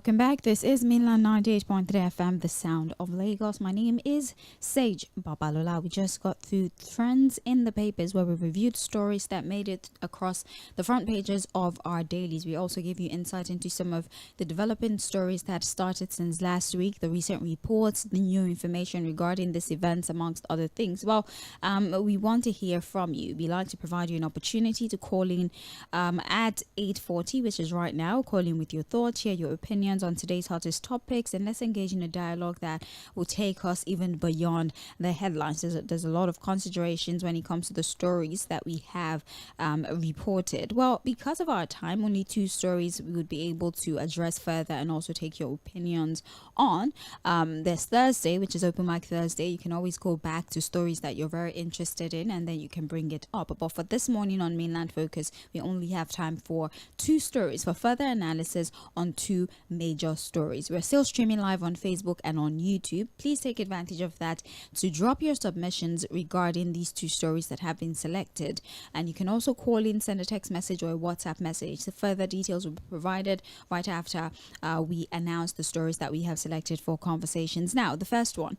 Welcome back. This is Mainland 98.3 FM, the sound of Lagos. My name is Sage Babalola. We just got through trends in the papers where we reviewed stories that made it across the front pages of our dailies. We also gave you insight into some of the developing stories that started since last week, the recent reports, the new information regarding this event, amongst other things. Well, we want to hear from you. We like to provide you an opportunity to call in at 8:40, which is right now. Call in with your thoughts, share your opinions on today's hottest topics, and let's engage in a dialogue that will take us even beyond the headlines. There's a lot of considerations when it comes to the stories that we have reported. Well, because of our time, only two stories we would be able to address further and also take your opinions on. There's Thursday, which is Open Mic Thursday. You can always go back to stories that you're very interested in and then you can bring it up. But for this morning on Mainland Focus, we only have time for two stories for further analysis on two major stories. We're still streaming live on Facebook and on YouTube. Please take advantage of that to drop your submissions regarding these two stories that have been selected. And you can also call in, send a text message or a WhatsApp message. The further details will be provided right after we announce the stories that we have selected for conversations. Now, the first one,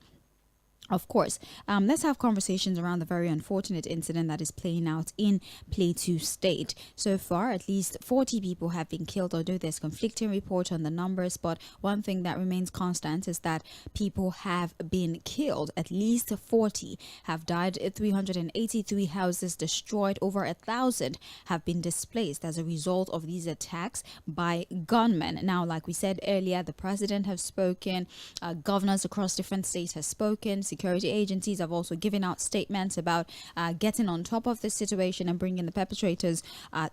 of course, let's have conversations around the very unfortunate incident that is playing out in Plateau State. So far, at least 40 people have been killed, although there's conflicting reports on the numbers. But one thing that remains constant is that people have been killed. At least 40 have died, 383 houses destroyed, over 1,000 have been displaced as a result of these attacks by gunmen. Now, like we said earlier, the president has spoken, governors across different states have spoken, security agencies have also given out statements about getting on top of this situation and bringing the perpetrators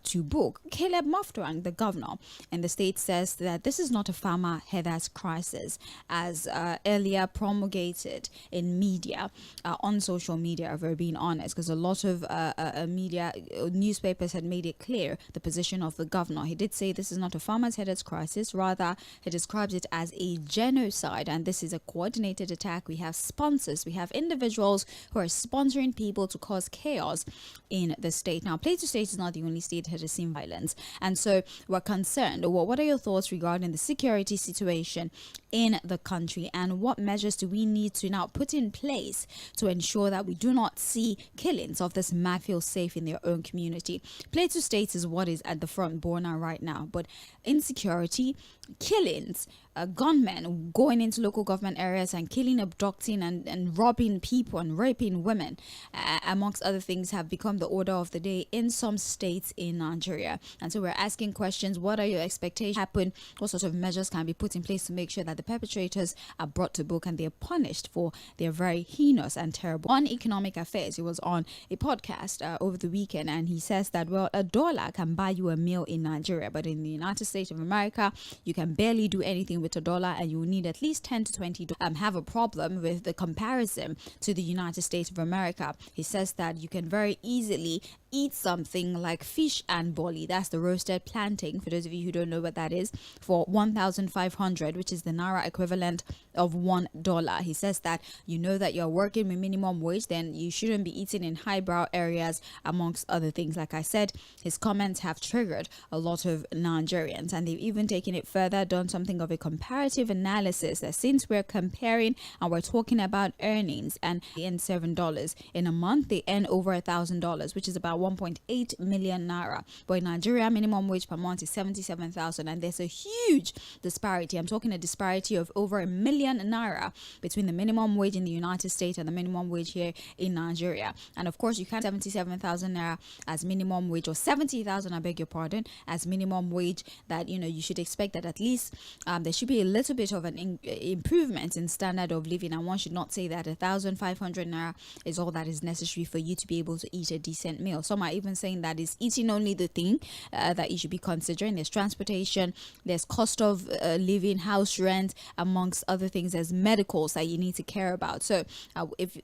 to book. Caleb Mufwang, the governor in the state, says that this is not a ⴜᴜᴜ crisis, as earlier promulgated in media, on social media, if we're being honest, because a lot of media, newspapers had made it clear the position of the governor. He did say this is not a ⴜᴜᴜ crisis, rather he describes it as a genocide, and this is a coordinated attack. We have sponsors. We have individuals who are sponsoring people to cause chaos in the state. Now, Plateau State is not the only state that has seen violence, and so we're concerned. What are your thoughts regarding the security situation in the country, and what measures do we need to now put in place to ensure that we do not see killings of this man feel safe in their own community? Plateau State is what is at the front burner right now, but insecurity, killings, gunmen going into local government areas and killing, abducting and robbing people and raping women, amongst other things, have become the order of the day in some states in Nigeria. And so we're asking questions. What are your expectations happen? What sort of measures can be put in place to make sure that the perpetrators are brought to book and they're punished for their very heinous and terrible? On economic affairs, he was on a podcast over the weekend, and he says that, well, $1 can buy you a meal in Nigeria, but in the United States of America, you can barely do anything with $1, and you will need at least 10 to 20 have a problem with the comparison to the United States of America. He says that you can very easily eat something like fish and boli, that's the roasted plantain, for those of you who don't know what that is, for 1,500, which is the naira equivalent of $1. He says that you know that you're working with minimum wage, then you shouldn't be eating in highbrow areas, amongst other things. Like I said, his comments have triggered a lot of Nigerians, and they've even taken it further, done something of a comparative analysis that since we're comparing and we're talking about earnings, and they earn $7 in a month, they earn over $1,000, which is about 1.8 million naira. But in Nigeria, minimum wage per month is 77,000, and there's a huge disparity. I'm talking a disparity of over $1 million naira between the minimum wage in the United States and the minimum wage here in Nigeria. And of course, you can't 77,000 naira as minimum wage, or 70,000, I beg your pardon, as minimum wage. That, you know, you should expect that at least there should be a little bit of an improvement in standard of living, and one should not say that 1,500 naira is all that is necessary for you to be able to eat a decent meal. Some are even saying that is eating only the thing that you should be considering. There's transportation, there's cost of living, house rent, amongst other things. There's medicals that you need to care about. So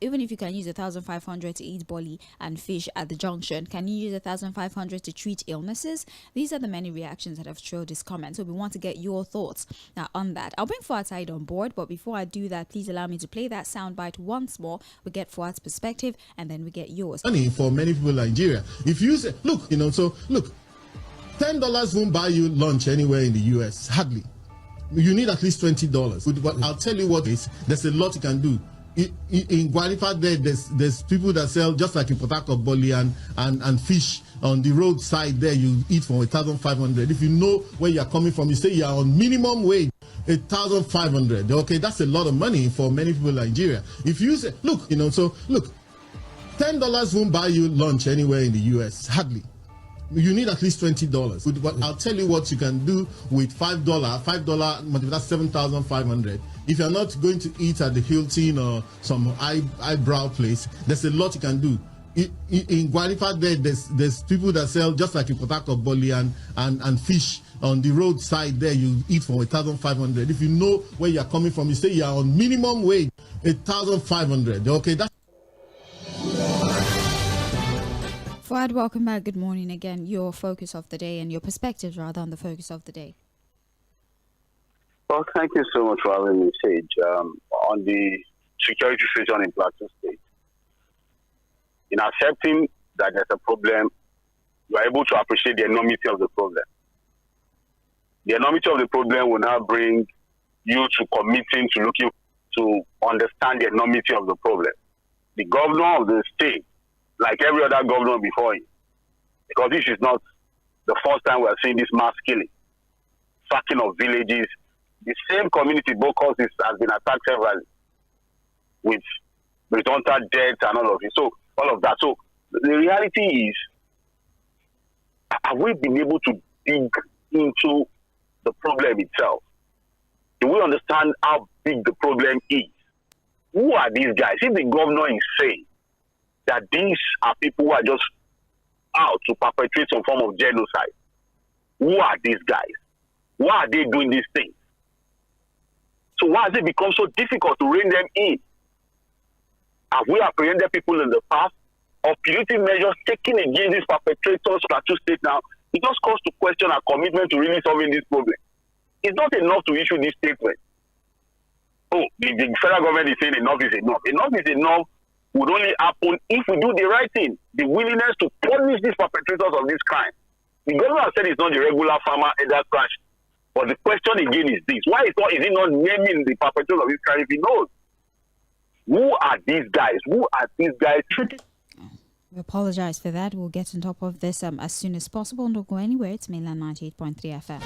even if you can use 1,500 to eat boli and fish at the junction, can you use 1,500 to treat illnesses? These are the many reactions that have trailed this comment. So we want to get your thoughts on that. I'll bring Fuad Said on board, but before I do that, please allow me to play that soundbite once more. We get Fuad's perspective and then we get yours. Money for many people in Nigeria. If you say, look, $10 won't buy you lunch anywhere in the US, hardly. you need at least $20. But I'll tell you what is, there's a lot you can do. In JᴏɪR, there's people that sell, just like in Fᴜဃᴜ and fish on the roadside there, you eat for 1,500. If you know where you're coming from, you say you're on minimum wage, 1,500. Okay, that's a lot of money for many people in Nigeria. If you say, look, so look, $10 won't buy you lunch anywhere in the US, hardly. You need at least $20. But I'll tell you what you can do with $5. $5, that's 7,500. If you're not going to eat at the Hilton or some eyebrow place, there's a lot you can do. In JᴏɪR, there's people that sell, just like in Fᴜဃᴜ and fish on the roadside there, you eat for 1,500. If you know where you're coming from, you say you're on minimum wage, 1,500. Okay, that's. Fuad, welcome back. Good morning again. Your focus of the day and your perspectives, rather, on the focus of the day. Well, thank you so much for having me, Sage. On the security situation in Plateau State, in accepting that there's a problem, you are able to appreciate the enormity of the problem. The enormity of the problem will now bring you to committing to looking to understand the enormity of the problem. The governor of the state, like every other governor before him, because this is not the first time we are seeing this mass killing, sacking of villages. The same community, Bokos, has been attacked severally with resultant deaths and all of it. So, all of that. So, the reality is, have we been able to dig into the problem itself? Do we understand how big the problem is? Who are these guys? If the governor is saying that these are people who are just out to perpetrate some form of genocide, who are these guys? Why are they doing these things? So why has it become so difficult to rein them in? Have we apprehended people in the past? Or punitive measures taken against these perpetrators of Plateau State now? It just calls to question our commitment to really solving this problem. It's not enough to issue this statement. Oh, the federal government is saying enough is enough. Enough is enough would only happen if we do the right thing. The willingness to punish these perpetrators of this crime. The government has said it's not the regular farmer that crash. But the question again is this: why is he not naming the perpetrators of this crime if he knows? Who are these guys? Who are these guys? We apologize for that. We'll get on top of this as soon as possible. Don't go anywhere. It's Mainland 98.3 FM.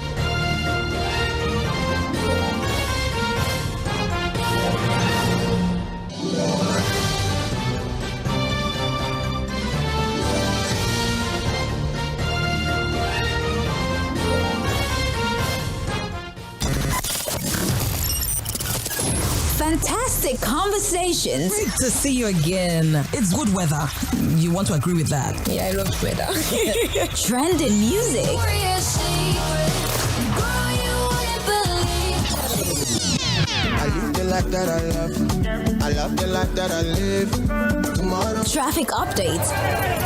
Fantastic conversations. Great to see you again. It's good weather. You want to agree with that? Yeah, I love weather. Trending music. I live the life that I love. I love the life that I live. Tomorrow. Traffic updates.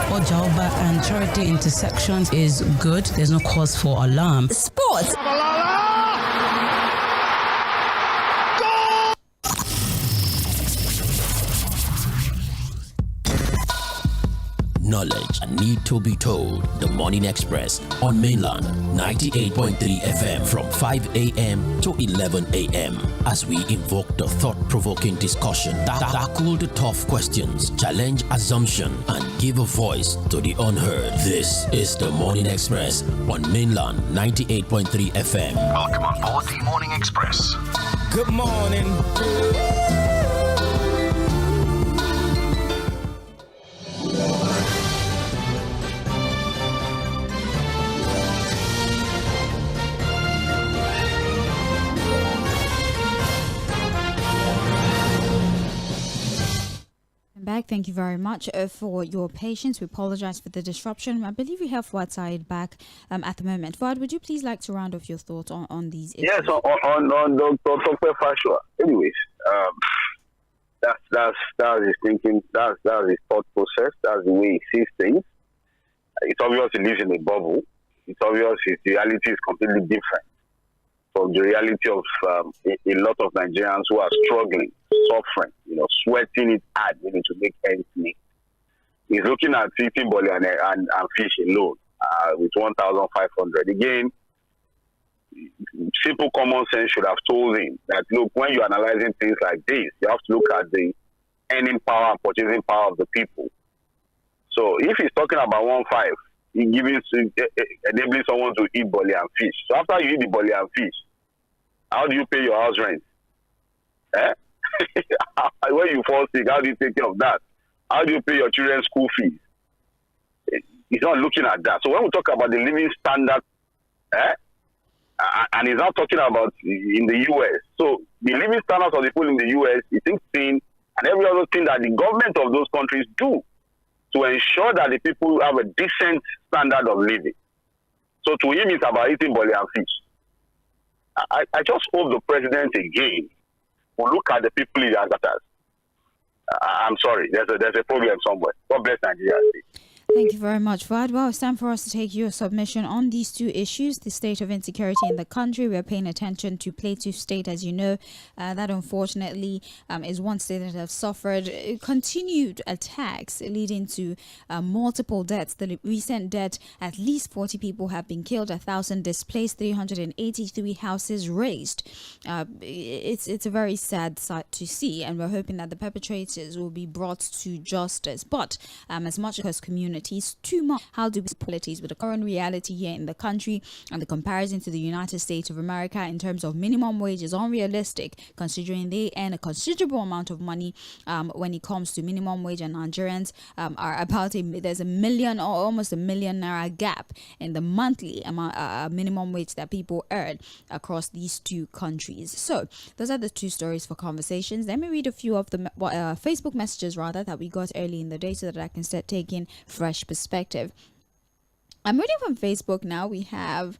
Ojalba and Charity intersections is good. There's no cause for alarm. Sports. Knowledge need to be told. The Morning Express on Mainland 98.3 FM from 5 a.m. to 11 a.m. as we invoke the thought-provoking discussion, tackle the tough questions, challenge assumption, and give a voice to the unheard. This is the Morning Express on Mainland 98.3 FM. Welcome on board the Morning Express. Good morning. Back. Thank you very much for your patience. We apologize for the disruption. I believe we have Fuad Said back at the moment. Fuad, would you please like to round off your thoughts on these issues? Yes, on Dr. Fᴜဃᴜ. Anyways, that's his thinking. That's his thought process. That's the way he sees things. It's obvious he lives in a bubble. It's obvious his reality is completely different from the reality of a lot of Nigerians who are struggling, suffering, sweating it hard, to make ends meet. He's looking at eating boli and fish alone with 1,500. Again, simple common sense should have told him that, look, when you're analyzing things like this, you have to look at the earning power and purchasing power of the people. So if he's talking about 1.5, enabling someone to eat bully and fish. So after you eat the bully and fish, how do you pay your house rent? When you fall sick, how do you take care of that? How do you pay your children's school fees? He's not looking at that. So when we talk about the living standard, and he's not talking about in the U.S. So the living standards of the people in the U.S., he thinks and every other thing that the government of those countries do to ensure that the people have a decent standard of living. So to him, it's about eating bully and fish. I just hope the president again will look at the people he has at us. I'm sorry, there's a problem somewhere. God bless Nigeria. Thank you very much, Fuad. Well, it's time for us to take your submission on these two issues, the state of insecurity in the country. We're paying attention to Plateau State, as you know. That unfortunately is one state that has suffered continued attacks leading to multiple deaths. The recent death, at least 40 people have been killed, 1,000 displaced, 383 houses razed. It's a very sad sight to see, and we're hoping that the perpetrators will be brought to justice. But as much as community too much. How do we politics with the current reality here in the country and the comparison to the United States of America in terms of minimum wage is unrealistic, considering they earn a considerable amount of money when it comes to minimum wage, and Nigerians are about there's $1 million or almost $1 million naira gap in the monthly amount minimum wage that people earn across these two countries. So those are the two stories for conversations. Let me read a few of the Facebook messages that we got early in the day so that I can start taking fresh perspective. I'm reading from Facebook now. We have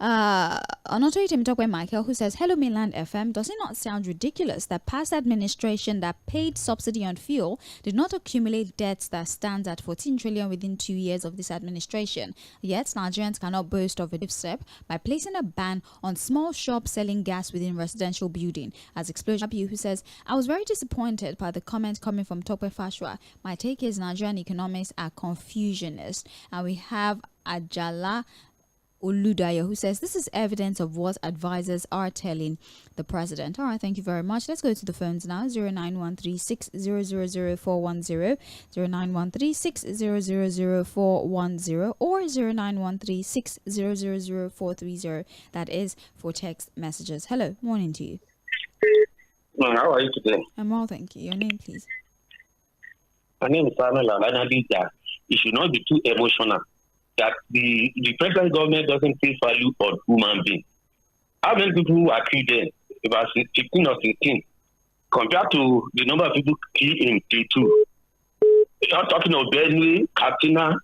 Michael, who says, hello mainland FM, does it not sound ridiculous that past administration that paid subsidy on fuel did not accumulate debts that stands at 14 trillion within 2 years of this administration? Yet Nigerians cannot boast of a step by placing a ban on small shops selling gas within residential building. As Explosion who says, I was very disappointed by the comment coming from Tʀᴇ. My take is Nigerian economics are confusionist. And we have Ajala Oludaya, who says this is evidence of what advisors are telling the president. All right, thank you very much. Let's go to the phones now. 0913-6000410, 0913-6000410, or 0913-6000430. That is for text messages. Hello, morning to you. How are you today? I'm well, thank you. Your name, please. My name is Samuel, and I think that you should not be too emotional. That the present government doesn't place value on human beings. How many people are killed there? About 15 or 16, compared to the number of people killed in P2. You're talking of Benue, Katina,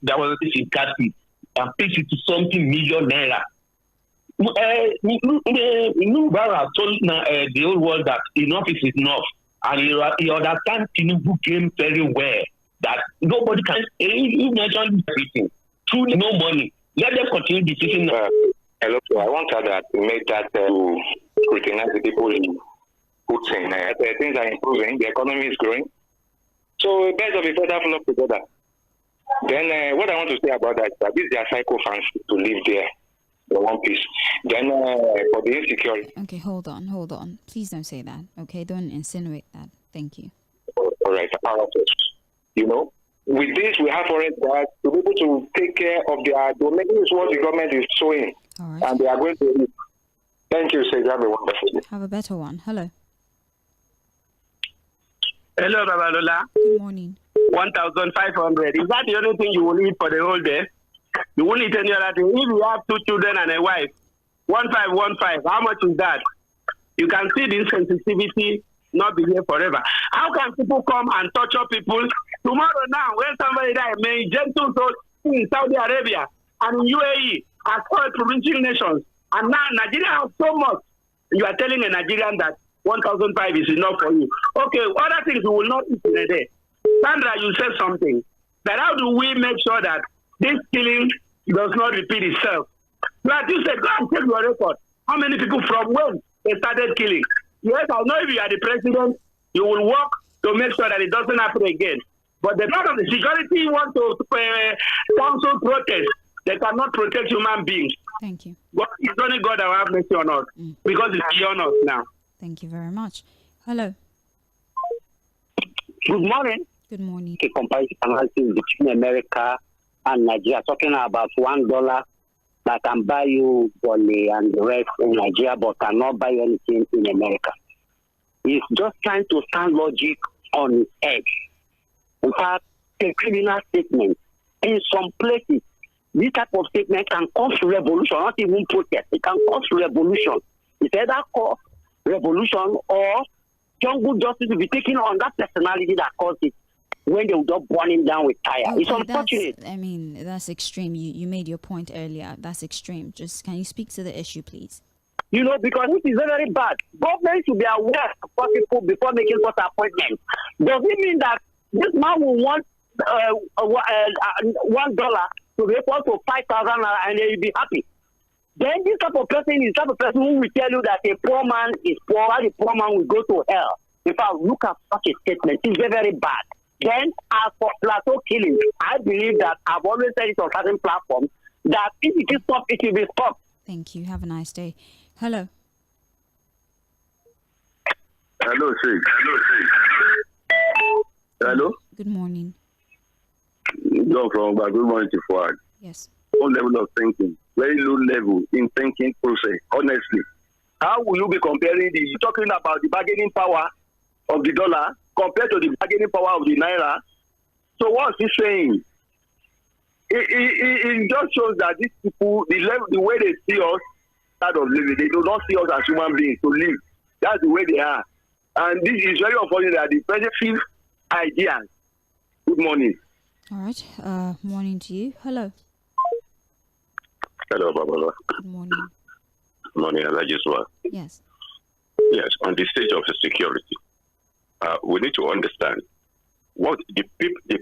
there was this in Kati, and paid to something million naira. Nubara told the whole world that enough is enough, and he understands Tinubu game very well. That nobody can mention everything. Truly, no money. Let them continue decision. Hello, I want that to make that scrutinize the people in Putin. Things are improving. The economy is growing. So, best of the further flock together. Then, what I want to say about that is that this is their psycho fans to live there. The one piece. Then, for the insecurity. Okay, hold on. Please don't say that. Okay, don't insinuate that. Thank you. All right. You know, with this, we have for it that to be able to take care of their domain is what the government is showing. All right. And they are going to. Thank you, Sage. Have a wonderful day. Have a better one. Hello. Hello, Babalola. Good morning. 1,500. Is that the only thing you will eat for the whole day? You won't eat any other thing. If you have 2 children and a wife, 1,515. How much is that? You can see the insensitivity not be here forever. How can people come and torture people tomorrow now when somebody died? May gentle souls in Saudi Arabia and in UAE as all provincial nations, and now Nigeria has so much. You are telling a Nigerian that 1,005 is enough for you. Okay, other things we will not eat in a day. Sandra, you said something. That how do we make sure that this killing does not repeat itself? Like you said, go and check your record. How many people from when they started killing? Yes, I know if you are the president, you will work to make sure that it doesn't happen again. But the part of the security want to counsel protest. They cannot protect human beings. Thank you. God, it's only God that will have mercy on us because it's beyond us now. Thank you very much. Hello. Good morning. Good morning. A comparison analysis between America and Nigeria, talking about $1 that can buy you Bolly and the rest in Nigeria, but cannot buy anything in America. He's just trying to stand logic on his head. In fact, a criminal statement. In some places, this type of statement can cause revolution, not even protest. It can cause revolution. It's either cause revolution or jungle justice will be taken on that personality that caused it when they will just burn him down with fire. Okay, it's unfortunate. I mean, that's extreme. You made your point earlier. That's extreme. Just can you speak to the issue, please? You know, because it is very bad. Government should be aware of people before making such appointments. Does it mean that this man will want $1 to be equal to 5,000 and he will be happy? Then this type of person is the type of person who will tell you that a poor man is poor and a poor man will go to hell. If I look at such a statement, it's very, very bad. Then, as for plateau killing, I believe that I've always said it on certain platforms that if it is stopped, it will be stopped. Thank you. Have a nice day. Hello. Hello, Shay. Hello. Good morning. John from Good morning to Fouad. Yes. Low level of thinking, very low level in thinking process. Honestly, how will you be comparing the? You're talking about the bargaining power of the dollar compared to the bargaining power of the naira. So what's he saying? It just shows that these people, the way they see us, out of living, they do not see us as human beings to live. That's the way they are. And this is very unfortunate that the president feels ideas. Good morning. All right. Morning to you. Hello. Hello, Babala. Good morning. Good morning, Alajiswa. Yes. Yes, on the stage of security, we need to understand what the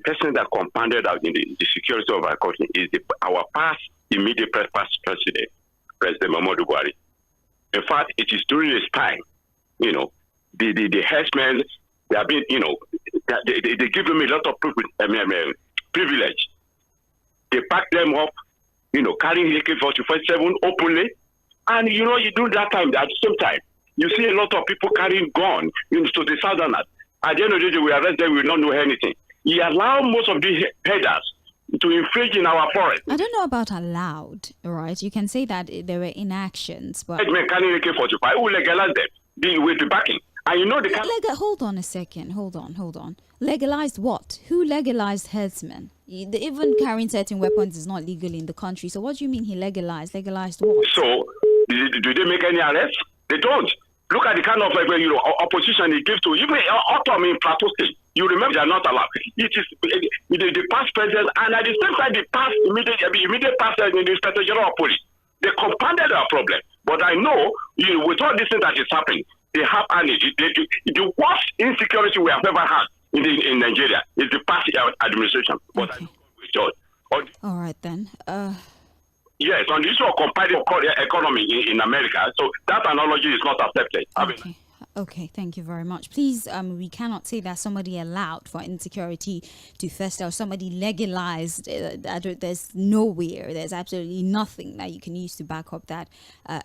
person that compounded out in the security of our country is our past immediate past president, President Muhammadu Buhari. In fact, it is during his time, the herdsmen, they have been, they give them a lot of privilege. They pack them up, carrying AK-47 openly. And, you do that time, at the same time, you see a lot of people carrying guns to the southerners. At the end of the day, we arrest them, we will not know anything. He allowed most of these headers to infringe in our forest. I don't know about allowed, right? You can say that there were inactions, but... Headmen carrying AK-45, who legalize them with the backing. And they can... Hold on a second. Hold on. Legalized what? Who legalized herdsmen? Even carrying certain weapons is not legal in the country. So what do you mean he legalized? Legalized what? So, do they make any arrests? They don't. Look at the kind of opposition they give to even Autumn in Plateau State. You remember they are not allowed. It is the past president and at the same time the past immediate past in the Inspector General of Police. They compounded our problem. But I know with all this thing that is happening, they have energy. The worst insecurity we have ever had in Nigeria is the past administration. But okay. All right then. Yes, on the issue of competitive economy in America, so that analogy is not accepted. Okay, thank you very much. Please, we cannot say that somebody allowed for insecurity to fester or somebody legalized. There's nowhere, there's absolutely nothing that you can use to back up that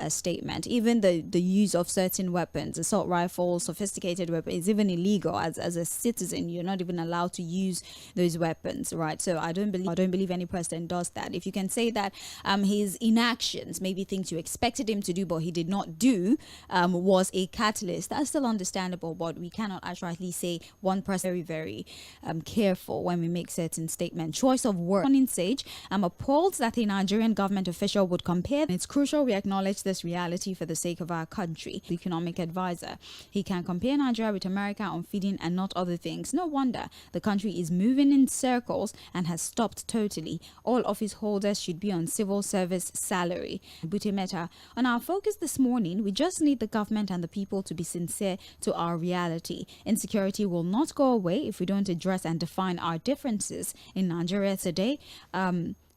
statement. Even the use of certain weapons, assault rifles, sophisticated weapons, is even illegal. As a citizen, you're not even allowed to use those weapons, right? So I don't believe any president does that. If you can say that his inactions, maybe things you expected him to do but he did not do, was a catalyst, that's still understandable, but we cannot actually say one person very, very careful when we make certain statements. Choice of word. In Sage, I'm appalled that a Nigerian government official would compare. It's crucial we acknowledge this reality for the sake of our country. The economic advisor. He can compare Nigeria with America on feeding and not other things. No wonder the country is moving in circles and has stopped totally. All office holders should be on civil service salary. Butemeta. On our focus this morning, we just need the government and the people to be sincere to our reality. Insecurity will not go away if we don't address and define our differences in Nigeria today.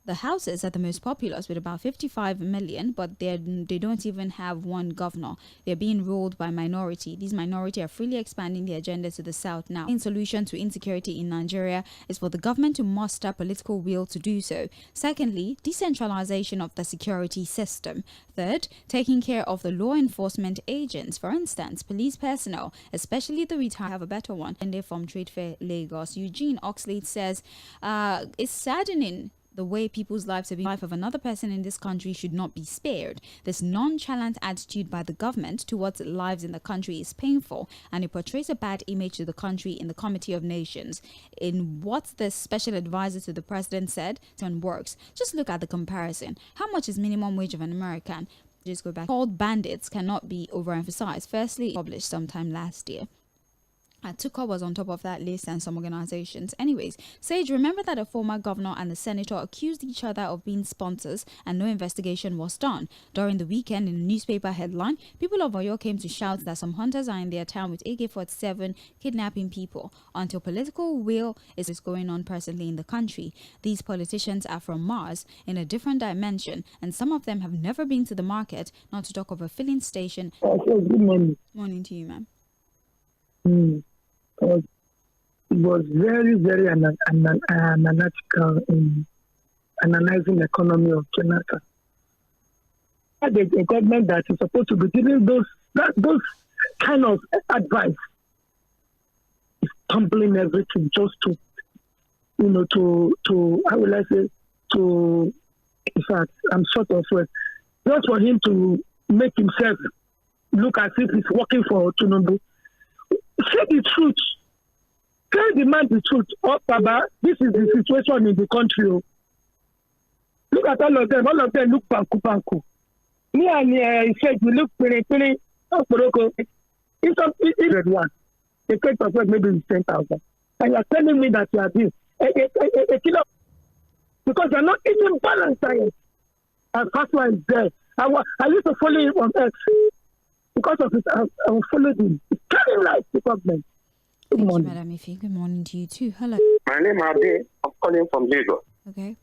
The houses are the most populous with about 55 million, but they don't even have one governor. They're being ruled by minority. These minority are freely expanding their agenda to the south now. The solution to insecurity in Nigeria is for the government to muster political will to do so. Secondly, decentralization of the security system. Third, taking care of the law enforcement agents. For instance, police personnel, especially the retired, have a better one. And they're from Trade Fair Lagos. Eugene Oxlade says, it's saddening the way people's lives have been. Life of another person in this country should not be spared. This nonchalant attitude by the government towards lives in the country is painful, and it portrays a bad image to the country in the Committee of Nations. In what the special advisor to the president said, it works. Just look at the comparison. How much is minimum wage of an American? Just go back. Called bandits cannot be overemphasized. Firstly, published sometime last year. Tūkọ̀ was on top of that list and some organizations. Anyways, Sage, remember that a former governor and the senator accused each other of being sponsors and no investigation was done. During the weekend, in a newspaper headline, people of Oyo came to shout that some hunters are in their town with AK-47 kidnapping people. Until political will is going on presently in the country. These politicians are from Mars in a different dimension, and some of them have never been to the market, not to talk of a filling station. Good morning. Morning to you, ma'am. It was very, very analytical in analyzing the economy of Kenyatta. A government that is supposed to be giving those kind of advice is tumbling everything just to how will I say, in fact, I'm short of words, just for him to make himself look as if he's working for Tinubu. Say the truth. Tell the man the truth. Oh, Baba, this is the situation in the country. Look at all of them. All of them look panku. Me and said we look pretty. It's one. The price of work maybe is 10,000. And you are telling me that you are doing a kilo because you are not even balanced diet. And that's why it's there. I used to follow him on X. Because of it, I followed him. It's telling life to government. Good morning. Madam Ife. Good morning to you too. Hello. My name is Ade. I'm calling from Lagos. Okay.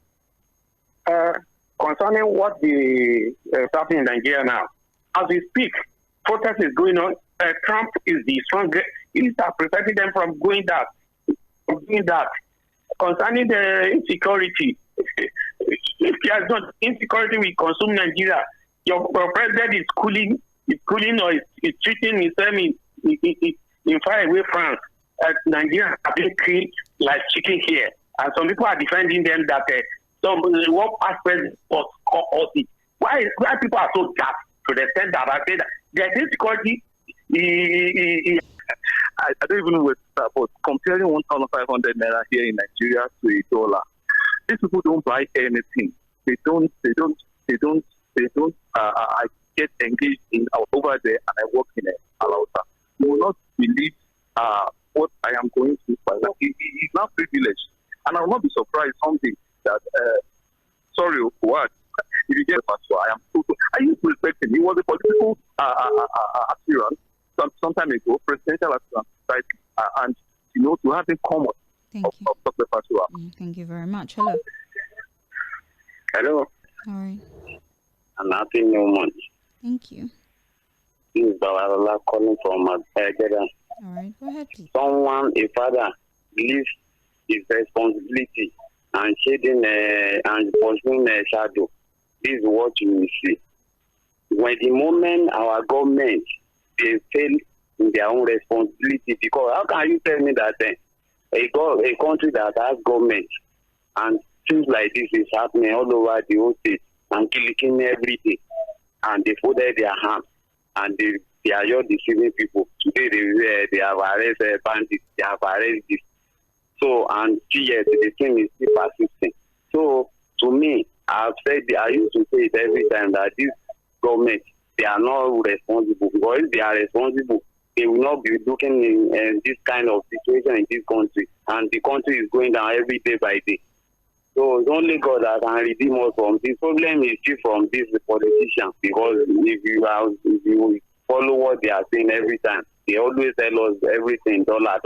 Concerning what is happening in Nigeria now, as we speak, protest is going on. Trump is the strongest. He is preventing them from doing that. Concerning the insecurity, if there's not insecurity, we consume Nigeria. Your president is cooling or is treating himself in far away France. Nigeria are being killed like chicken here, and some people are defending them that what past president was caused it. Why people are so daft to the extent that I say that there's insecurity. I don't even know where to start, but comparing 1,500 naira here in Nigeria to $1, these people don't buy anything. They don't. I get engaged in over there, and I work in a Alausa. You will not believe what I am going through. It's not privileged, and I will not be surprised something that. Sorry, what? If you get a pastor, I used to respect him. He was a political aspirant some time ago, presidential aspirant, and to have him come up. Thank you. Thank you very much. Hello. Hello. All right. And happy new month. Thank you. This is Babalola calling from Jeddah. All right, go ahead, please. Someone, a father, believes his responsibility and shading and pursuing a shadow. This is what you will see. When the moment our government they fail in their own responsibility, because how can you tell me that a country that has government and things like this is happening all over the whole state and killing every day, and they folded their hands and they are just deceiving people. Today they have arrested bandits, they have arrested this. So, and 2 years, the thing is still persisting. So, to me, I used to say it every time that this government, they are not responsible. Because if they are responsible, they will not be looking in this kind of situation in this country. And the country is going down every day by day. So, it's only God that can redeem us from this problem is still from these politicians. Because if you follow what they are saying every time, they always tell us everything, dollar.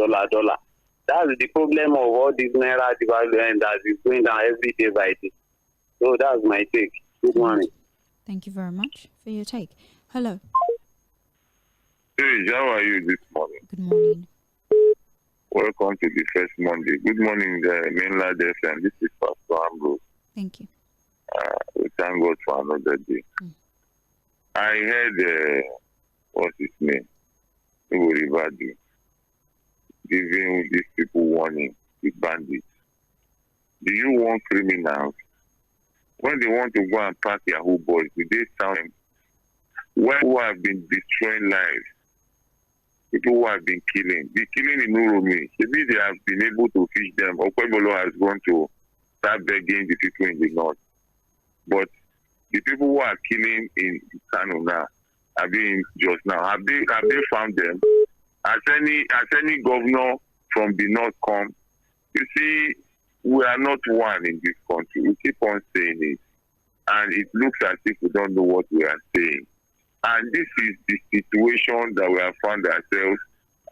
That's the problem of all this naira devaluation that is going down every day by day. So that's my take. Good morning. Thank you very much for your take. Hello. Hey, how are you this morning? Good morning. Welcome to the first Monday. Good morning, mainland FM. This is Pastor Ambrose. Thank you. We thank God for another day. I heard, what's his name? Ḥᴏᴜ giving these people warning, the bandits. Do you want criminals? When they want to go and pack Yahoo boys, do they sound them? When who have been destroying lives, people who have been killing, the killing in Uromi, maybe they have been able to fish them. Okwebolo has gone to start begging the people in the north. But the people who are killing in Kano now, have been just now, have they found them? Has any governor from the north come? You see, we are not one in this country. We keep on saying it. And it looks as if we don't know what we are saying. And this is the situation that we have found ourselves.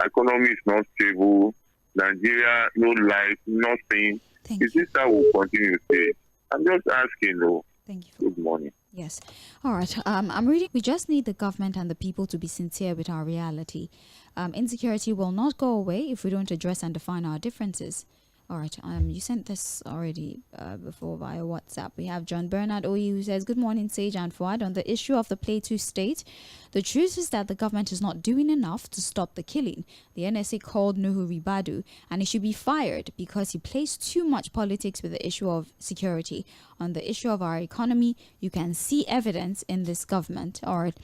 Economy is not stable. Nigeria, no life, nothing. Is this how we'll continue to say? I'm just asking, though. Thank you. Good morning. Yes. All right. I'm reading. We just need the government and the people to be sincere with our reality. Insecurity will not go away if we don't address and define our differences. All right. You sent this already before via WhatsApp. We have John Bernard Oyi who says, "Good morning, Sage and Fuad. On the issue of the Plateau State, the truth is that the government is not doing enough to stop the killing. The NSA called Nuhu Ribadu, and he should be fired because he plays too much politics with the issue of security. On the issue of our economy, you can see evidence in this government." All right.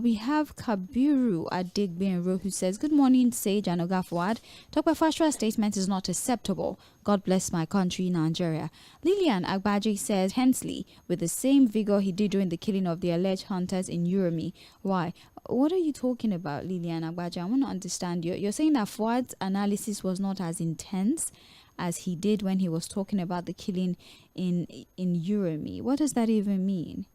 We have Kabiru Adigbenro who says, "Good morning, Sage and Oga Fuad. Dr. Fashua's statement is not acceptable. God bless my country, Nigeria." Lillian Agbaji says, "Hensley, with the same vigor he did during the killing of the alleged hunters in Uromi." Why? What are you talking about, Lillian Agbaji? I want to understand you. You're saying that Fuad's analysis was not as intense as he did when he was talking about the killing in Uromi. What does that even mean?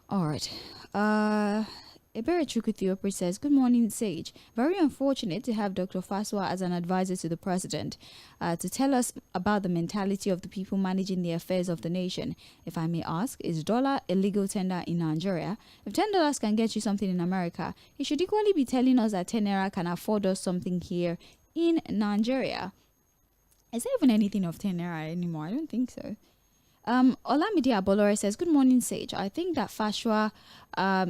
All right. Ebere Chukwuthiope says, "Good morning, Sage. Very unfortunate to have Dr. Faswa as an advisor to the president to tell us about the mentality of the people managing the affairs of the nation. If I may ask, is dollar a legal tender in Nigeria? If $10 can get you something in America, he should equally be telling us that 10 naira can afford us something here in Nigeria." Is there even anything of 10 naira anymore? I don't think so. Olamide Abolore says, "Good morning, Sage. I think that Fashua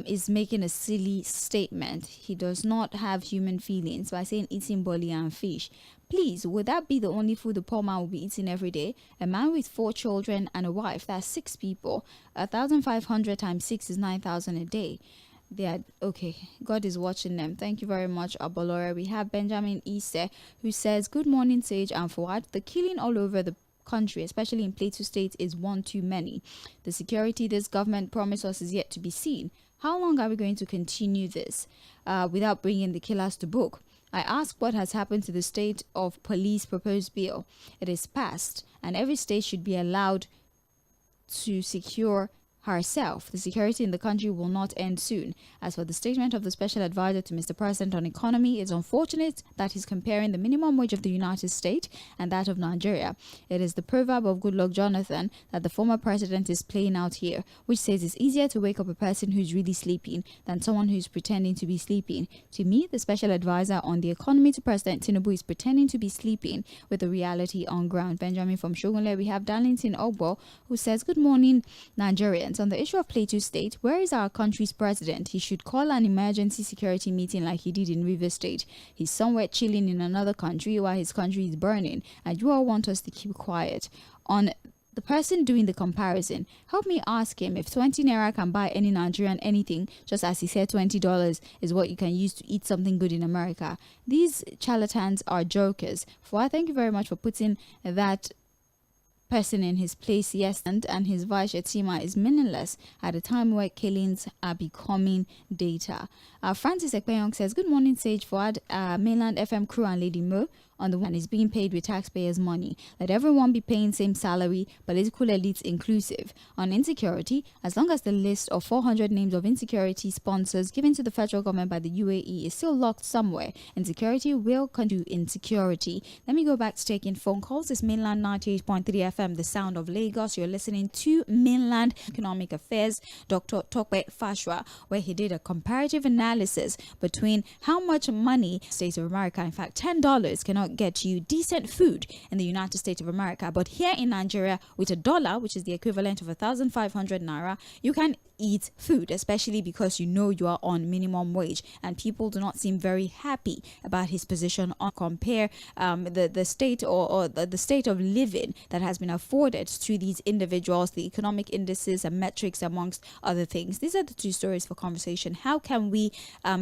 is making a silly statement. He does not have human feelings by saying eating bully and fish. Please, would that be the only food the poor man will be eating every day? A man with 4 children and a wife, that's 6 people. 1,500 times 6 is 9,000 a day. They are okay. God is watching them. Thank you very much, Abolore. We have Benjamin Ise who says, "Good morning, Sage and Fuad. The killing all over the country, especially in Plateau State, is one too many. The security this government promised us is yet to be seen. How long are we going to continue this without bringing the killers to book? I ask what has happened to the state of police proposed bill. It is passed, and every state should be allowed to secure herself. The security in the country will not end soon. As for the statement of the special advisor to Mr. President on economy, it's unfortunate that he's comparing the minimum wage of the United States and that of Nigeria. It is the proverb of Goodluck Jonathan that the former president is playing out here, which says it's easier to wake up a person who's really sleeping than someone who's pretending to be sleeping. To me, the special advisor on the economy to President Tinubu is pretending to be sleeping with the reality on ground." Benjamin from Shogunle. We have Darlington Ogbo who says, "Good morning, Nigerians. On the issue of Plateau State, where is our country's president? He should call an emergency security meeting like he did in River State. He's somewhere chilling in another country while his country is burning, and you all want us to keep quiet. On the person doing the comparison, help me ask him if 20 naira can buy any Nigerian anything, just as he said $20 is what you can use to eat something good in America. These charlatans are jokers." I thank you very much for putting that person in his place. Yes, and his vice Etima is meaningless at a time where killings are becoming data. Francis Ekpenyong says, "Good morning, Sage Fuad, mainland FM crew and Lady Mo. on the one is being paid with taxpayers' money. Let everyone be paying same salary, political elites inclusive. On insecurity, as long as the list of 400 names of insecurity sponsors given to the federal government by the UAE is still locked somewhere, insecurity will continue insecurity. Let me go back to taking phone calls. It's Mainland 98.3 FM, the sound of Lagos. You're listening to Mainland Economic Affairs, Dr. Tʀᴇ Fᴜᴜ, where he did a comparative analysis between how much money States of America, in fact $10 cannot get you decent food in the United States of America, but here in Nigeria with $1, which is the equivalent of 1,500 naira, you can eat food, especially because you know you are on minimum wage, and people do not seem very happy about his position on compare the state or the state of living that has been afforded to these individuals, the economic indices and metrics amongst other things. These are the two stories for conversation. How can we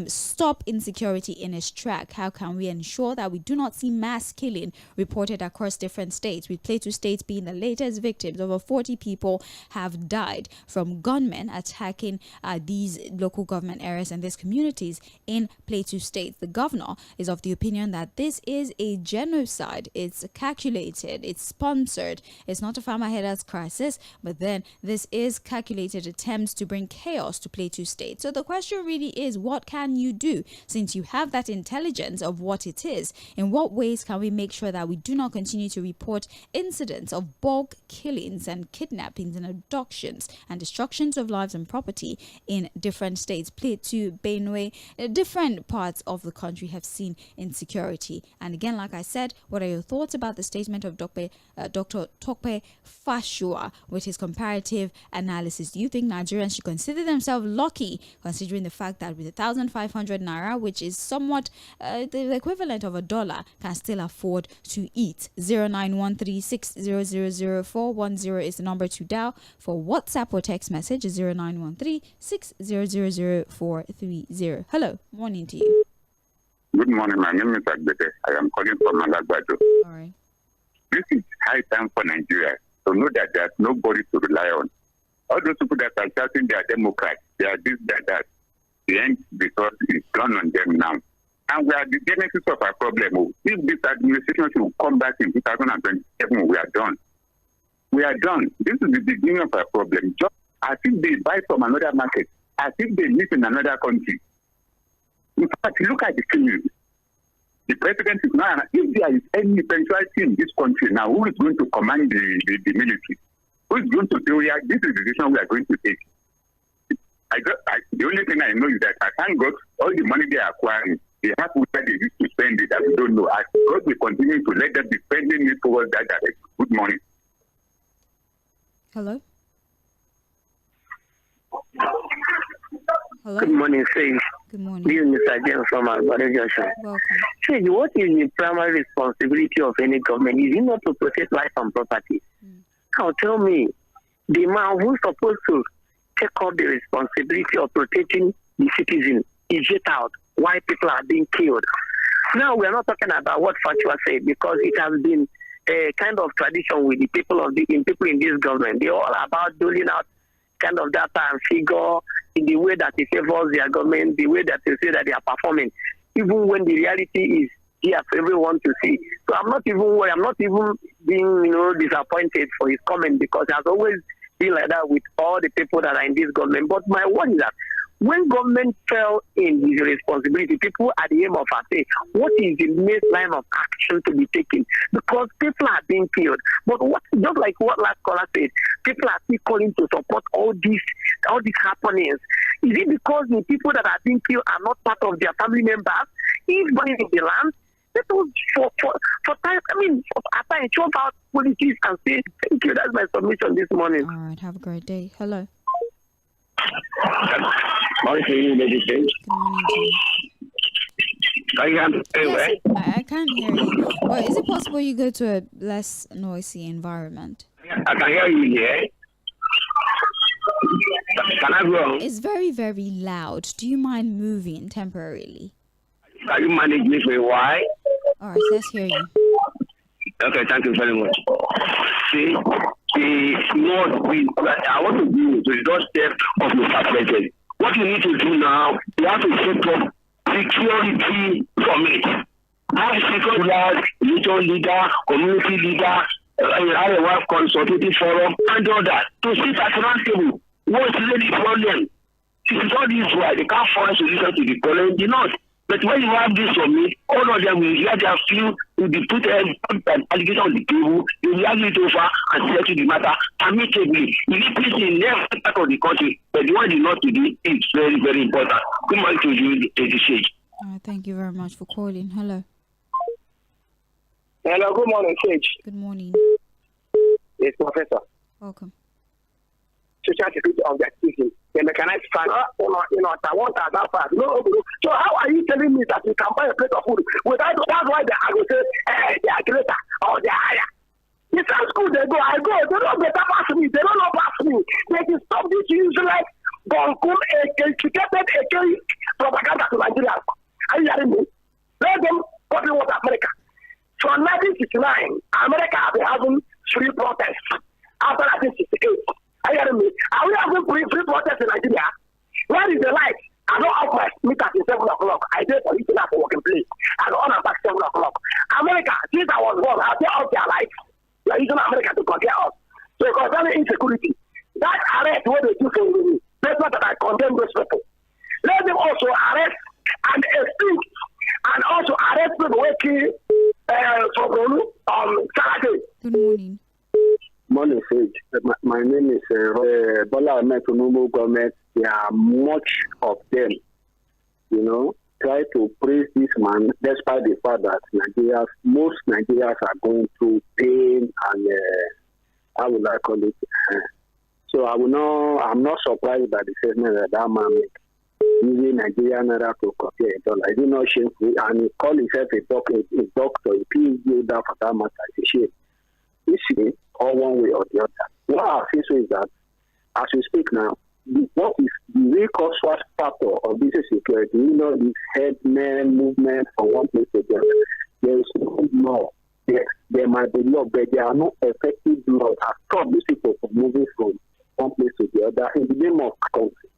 stop insecurity in its track? How can we ensure that we do not see mass killing reported across different states, with Plateau states being the latest victims? Over 40 people have died from gunmen attacking these local government areas and these communities in Plateau State. The governor is of the opinion that this is a genocide. It's calculated, it's sponsored. It's not a Fᴜᴜ crisis, but then this is calculated attempts to bring chaos to Plateau State. So the question really is, what can you do since you have that intelligence of what it is? In what ways can we make sure that we do not continue to report incidents of bulk killings and kidnappings and abductions and destructions of lives and property in different states? Plateau, Benue, different parts of the country have seen insecurity. And again, like I said, what are your thoughts about the statement of Dr. Tʀᴇ Fᴜᴜ with his comparative analysis? Do you think Nigerians should consider themselves lucky, considering the fact that with 1,500 naira, which is somewhat the equivalent of $1, can still afford to eat? 0913-6000410 is the number to dial for WhatsApp or text message. 0913-6000430. Hello, morning to you. Good morning, my name is Agbete. I am calling from Malagbado. All right. This is high time for Nigeria to know that there's nobody to rely on. All those people that are shouting they are Democrats, they are this, that, the end because it's gone on them now. And we are the genesis of our problem. If this administration should come back in 2027, we are done. We are done. This is the beginning of our problem. Just as if they buy from another market, as if they live in another country. In fact, look at the thing. The president is now, if there is any eventuality in this country now, who is going to command the military? Who is going to do it? This is the decision we are going to take. The only thing I know is that I thank God all the money they are acquiring, they have where they used to spend it, that we don't know. As God will continue to let them be spending it towards that direction. Good morning. Hello? Hello? Good morning, Sage. Good morning. This is Mr. James from Albado Junction. Welcome. Sage, what is the primary responsibility of any government? Is it not to protect life and property? Now tell me, the man who's supposed to take up the responsibility of protecting the citizen is yet out why people are being killed. Now we are not talking about what Fᴜᴜ said, because it has been a kind of tradition with the people in this government. They're all about doling out kind of data and figure in the way that it favors their government, the way that they say that they are performing, even when the reality is here for everyone to see. So I'm not even worried. I'm not even being disappointed for his comment, because it has always been like that with all the people that are in this government. But my one is that when government fell in his responsibility, people at the aim of say, what is the next line of action to be taken? Because people are being killed. But just like what last caller said, people are still calling to support all these happenings. Is it because the people that are being killed are not part of their family members? If money in the land, let us for time. After I chop out politics and say thank you. That's my submission this morning. All right. Have a great day. Hello. Morning to you, ladies. Good morning to you. Can you hear me? Yes, I can't hear you. But is it possible you go to a less noisy environment? I can hear you here. Can I go? It's very, very loud. Do you mind moving temporarily? Can you manage me for a while? All right, let's hear you. Okay, thank you very much. See, I want to do the doorstep of the president. What you need to do now, you have to set up security from it. Have stakeholders, religion leader, community leader, a consultative forum, and all that to sit at round table. What's really the problem? It is all this why they can't find solution to the problem. They not. But when you have this from me, all of them will hear their few, will be put an allegation on the table, they will argue it over and settle the matter amicably. If it is in every part of the country, but the one you not to do is very, very important. Good morning to you, the Sage. Thank you very much for calling. Hello. Hello, good morning, Sage. Good morning. It's Professor. Welcome. Social security of the citizen. The mechanized fan, I want that part. No. So how are you telling me that you can buy a plate of food without? That's why I will say they are greater or they are higher. It's at school they go. I go. They don't better pass me. They don't know pass me. They can stop this useless Bonkum educated propaganda to Nigeria. Are you hearing me? Let them copy what America. From 1969, America has been having free protests. After 1968. Are you hearing me? Are we having free protests in Nigeria? Where is the light? I don't have my meter at 7 o'clock. I did for eating at the working place. I don't on back 7 o'clock. America, since I was born, have they off their lights? They are using America to compare us. So concerning insecurity, that arrest what they do for me, that's not that I condemn those people. Let them also arrest and extinct and also arrest people working from Saturday. Good morning. Morning, Sage. My name is Bola Ahmed Tinubu government. There are much of them, try to praise this man despite the fact that most Nigerians are going through pain and how would I call it? So I'm not surprised by the statement that man made, using Nigerian naira to compare a dollar. Is it not shameful? And he called himself a doctor, a PhD holder for that matter. It's a shame. You see, or one way or the other. What I feel is that, as we speak now, what is the real cause factor of this security? This headman movement from one place to the other. There is no law. There might be law, but there are no effective laws that stop these people from moving from one place to the other in the name of country.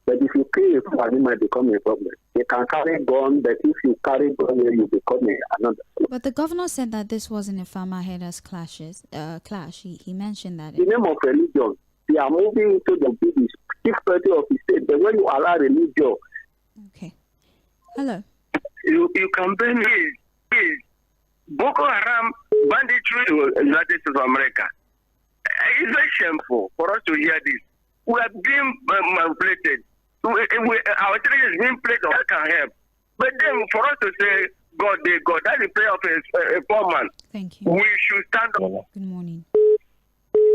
But if you kill a person, it might become a problem. You can carry gun, but if you carry gun, you become another. But the governor said that this wasn't a 광ʌmaheders clash. He mentioned that. In the name of religion, they are moving into the biggest party of the state. But when you allow religion. Okay. Hello. You campaign is Boko Haram banditry to the United States of America. It's very shameful for us to hear this. We are being manipulated. Our trade is being played on that can help. But then for us to say, God, that's the prayer of a poor man. Thank you. We should stand up. Good morning.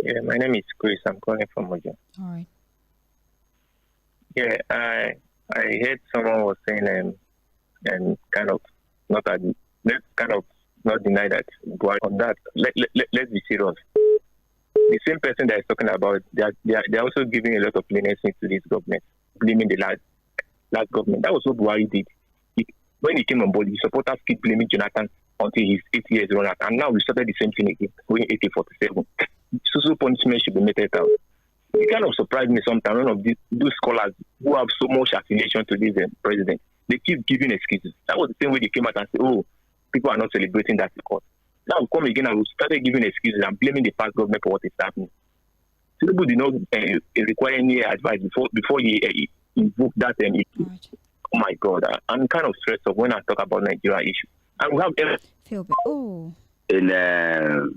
Yeah, my name is Chris. I'm calling from Mojo. All right. Yeah, I heard someone was saying and kind of not deny that. But on that, let's be serious. The same person that is talking about, they're also giving a lot of leniency to this government, blaming the last government. That was what Buhari did. When he came on board, the supporters keep blaming Jonathan until his 8 years run out. And now we started the same thing again, going 1847. Social punishment should be meted out. It kind of surprised me sometimes. One of those scholars who have so much affiliation to this president, they keep giving excuses. That was the same way they came out and said, oh, people are not celebrating that because. Now we come again and we started giving excuses and blaming the past government for what is happening. Tinubu did not require any advice before he invoked that. Right. Oh my God, I'm kind of stressed of when I talk about Nigeria issue. And we have in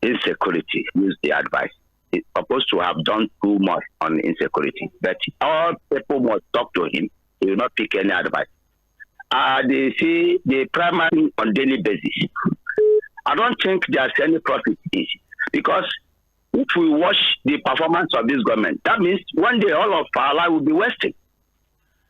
insecurity, use the advice. It's supposed to have done too much on insecurity, but all people must talk to him. He will not pick any advice. They see the primary on daily basis. I don't think there's any profit in it because if we watch the performance of this government, that means one day all of our life will be wasted.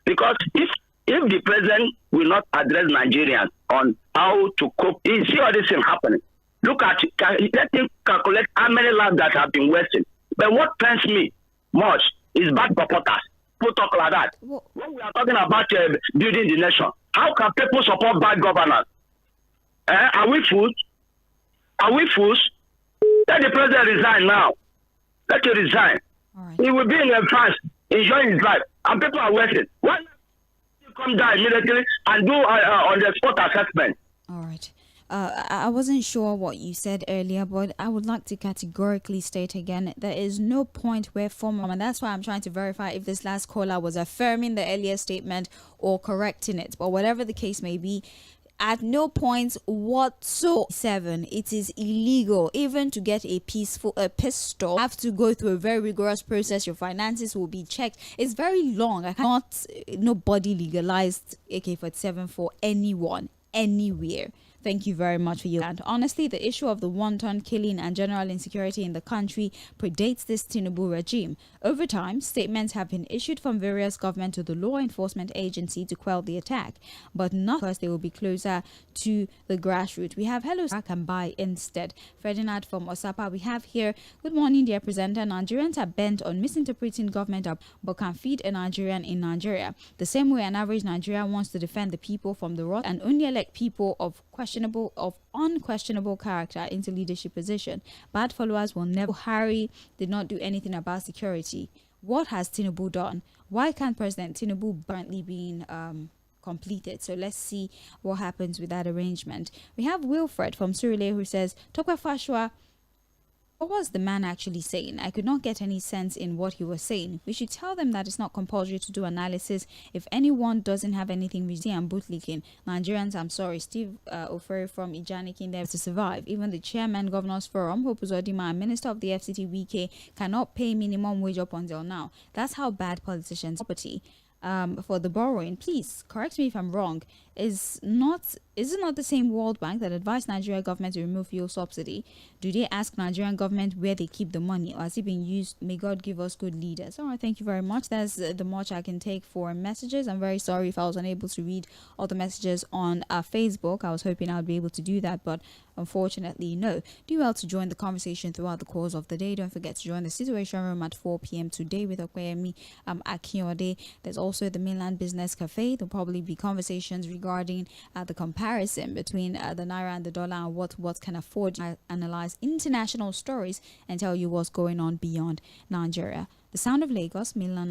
Because if the president will not address Nigerians on how to cope, you see all this thing happening. Look at it, let him calculate how many lives that have been wasted. But what pains me much is bad supporters. People talk like that. When we are talking about building the nation, how can people support bad governance? Are we fools? Are we fools? Let the president resign now. Let him resign. Right. He will be in France, enjoying his life, and people are wasted. Why not come down immediately and do on the spot assessment? All right. I wasn't sure what you said earlier, but I would like to categorically state again, there is no point where former, and that's why I'm trying to verify if this last caller was affirming the earlier statement or correcting it. But whatever the case may be, at no point whatsoever it is illegal even to get a pistol. You have to go through a very rigorous process. Your finances will be checked. It's very long. Nobody legalized AK-47 for anyone anywhere. Thank you very much for you. And honestly, the issue of the wanton killing and general insecurity in the country predates this Tinubu regime. Over time, statements have been issued from various government to the law enforcement agency to quell the attack, but not because they will be closer to the grassroots. We have hello, I can buy instead. Ferdinand from Osapa, we have here. Good morning, dear presenter. Nigerians are bent on misinterpreting government but can feed a Nigerian in Nigeria. The same way an average Nigerian wants to defend the people from the wrath and only elect people of unquestionable character into leadership position. Bad followers will never. Buhari did not do anything about security. What has Tinubu done? Why can't President Tinubu currently being completed? So let's see what happens with that arrangement. We have Wilfred from Surulere who says, Tokwe Fashua, what was the man actually saying? I could not get any sense in what he was saying. We should tell them that it's not compulsory to do analysis. If anyone doesn't have anything and bootlicking, Nigerians, I'm sorry, Steve Oferi from Ijanikin there to survive. Even the chairman, Governors Forum, Hope Uzodinma, and Minister of the FCT, WK, cannot pay minimum wage up until now. That's how bad politicians property. For the borrowing, please correct me if I'm wrong. Is it not the same World Bank that advised Nigeria government to remove fuel subsidy? Do they ask Nigerian government where they keep the money, or has it been used? May God give us good leaders. All right, thank you very much. That's the much I can take for messages. I'm very sorry if I was unable to read all the messages on Facebook. I was hoping I'd be able to do that, but unfortunately, no. Do well to join the conversation throughout the course of the day. Don't forget to join the Situation Room at 4 p.m. today with Okweyemi Akinyode. There's also the Mainland Business Cafe. There'll probably be conversations regarding the comparison between the Naira and the dollar and what can afford to analyze international stories and tell you what's going on beyond Nigeria. The Sound of Lagos, Mainland